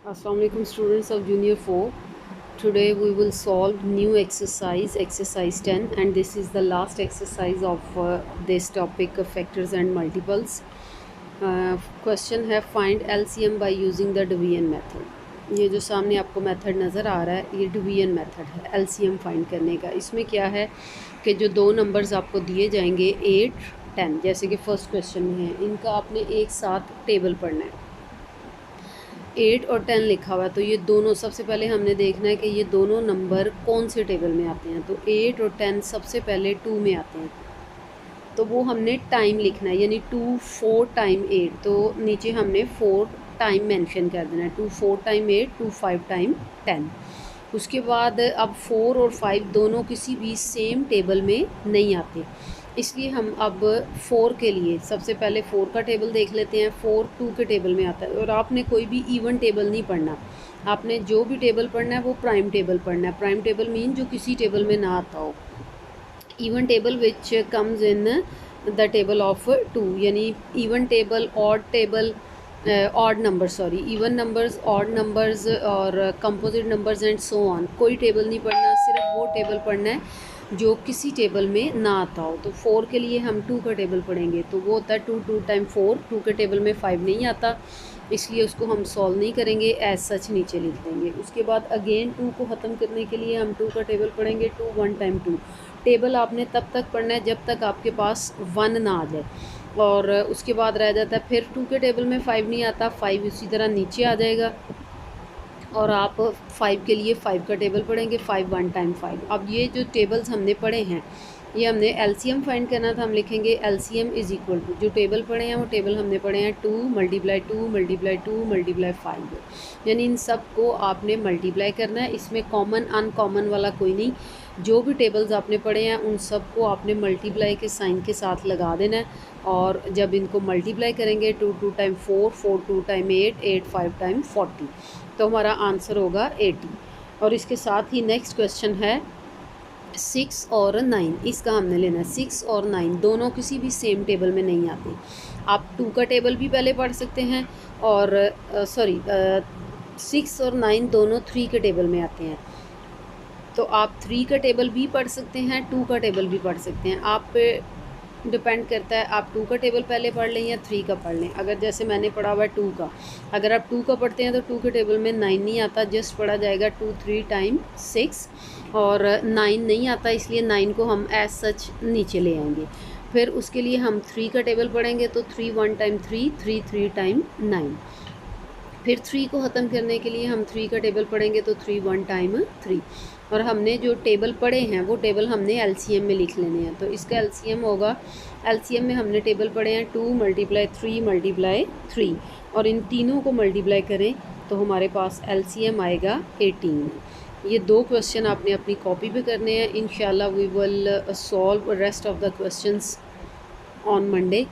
Assalamualaikum students of Junior 4. Today we will solve new exercise 10, and this is the last exercise of this topic of factors and multiples. Question है find LCM by using the division method. ये जो सामने आपको method नज़र आ रहा है ये division method है LCM फाइंड करने का। इसमें क्या है कि जो दो नंबर्स आपको दिए जाएंगे 8 10 जैसे कि फर्स्ट क्वेश्चन में है, इनका आपने एक साथ टेबल पढ़ना है। 8 और 10 लिखा हुआ है तो ये दोनों सबसे पहले हमने देखना है कि ये दोनों नंबर कौन से टेबल में आते हैं। तो 8 और 10 सबसे पहले 2 में आते हैं, तो वो हमने टाइम लिखना है, यानी 2 4 टाइम 8, तो नीचे हमने 4 टाइम मेंशन कर देना है। 2 4 टाइम 8, 2 5 टाइम 10। उसके बाद अब 4 और 5 दोनों किसी भी सेम टेबल में नहीं आते, इसलिए हम अब 4 के लिए सबसे पहले 4 का टेबल देख लेते हैं। 4 2 के टेबल में आता है, और आपने कोई भी इवन टेबल नहीं पढ़ना, आपने जो भी टेबल पढ़ना है वो प्राइम टेबल पढ़ना है। प्राइम टेबल मीन जो किसी टेबल में ना आता हो। Even table which comes in the table of 2, यानी even table, odd table, odd number sorry even numbers, odd numbers और composite numbers and so on. कोई टेबल नहीं पढ़ना, सिर्फ वो टेबल पढ़ना है जो किसी टेबल में ना आता हो। तो 4 के लिए हम 2 का टेबल पढ़ेंगे, तो वो होता है 2 2 टाइम 4। 2 के टेबल में 5 नहीं आता, इसलिए उसको हम सॉल्व नहीं करेंगे, एज सच नीचे लिख देंगे। उसके बाद अगेन 2 को ख़त्म करने के लिए हम 2 का टेबल पढ़ेंगे। 2 1 टाइम 2। टेबल आपने तब तक पढ़ना है जब तक आपके पास 1 ना आ जाए, और उसके बाद रह जाता है फिर 2 के टेबल में 5 नहीं आता, 5 उसी तरह नीचे आ जाएगा, और आप 5 के लिए 5 का टेबल पढ़ेंगे। 5 1 टाइम 5। अब ये जो टेबल्स हमने पढ़े हैं, ये हमने LCM फाइंड करना था। हम लिखेंगे LCM इज़ इक्वल टू, जो टेबल पढ़े हैं वो टेबल हमने पढ़े हैं 2 मल्टीप्लाई 2 मल्टीप्लाई 2 मल्टीप्लाई 5, यानी इन सब को आपने मल्टीप्लाई करना है। इसमें कॉमन अनकॉमन वाला कोई नहीं, जो भी टेबल्स आपने पढ़े हैं उन सब को आपने मल्टीप्लाई के साइन के साथ लगा देना है, और जब इनको मल्टीप्लाई करेंगे 2 2 टाइम 4, 4 2 टाइम 8, 8 5 टाइम 40, तो हमारा आंसर होगा 80। और इसके साथ ही नेक्स्ट क्वेश्चन है 6 और 9, इसका हमने लेना है। 6 और 9 दोनों किसी भी सेम टेबल में नहीं आते। आप 2 का टेबल भी पहले पढ़ सकते हैं, और 6 और 9 दोनों 3 के टेबल में आते हैं, तो आप 3 का टेबल भी पढ़ सकते हैं, 2 का टेबल भी पढ़ सकते हैं। आप पे डिपेंड करता है आप 2 का टेबल पहले पढ़ लें या 3 का पढ़ लें। अगर जैसे मैंने पढ़ा हुआ है 2 का, अगर आप 2 का पढ़ते हैं तो 2 के टेबल में 9 नहीं आता, जस्ट पढ़ा जाएगा 2 3 टाइम 6, और 9 नहीं आता, इसलिए 9 को हम एज सच नीचे ले आएंगे। फिर उसके लिए हम 3 का टेबल पढ़ेंगे, तो 3 1 टाइम 3, 3 3 टाइम 9। फिर 3 को ख़त्म करने के लिए हम 3 का टेबल पढ़ेंगे, तो 3 1 टाइम 3। और हमने जो टेबल पढ़े हैं वो टेबल हमने LCM में लिख लेने हैं, तो इसका LCM होगा, LCM में हमने टेबल पढ़े हैं 2 मल्टीप्लाई 3 मल्टीप्लाई 3, और इन तीनों को मल्टीप्लाई करें तो हमारे पास LCM आएगा 18। ये दो क्वेश्चन आपने अपनी कॉपी पे करने हैं। इंशाल्लाह we will solve rest of the questions on Monday.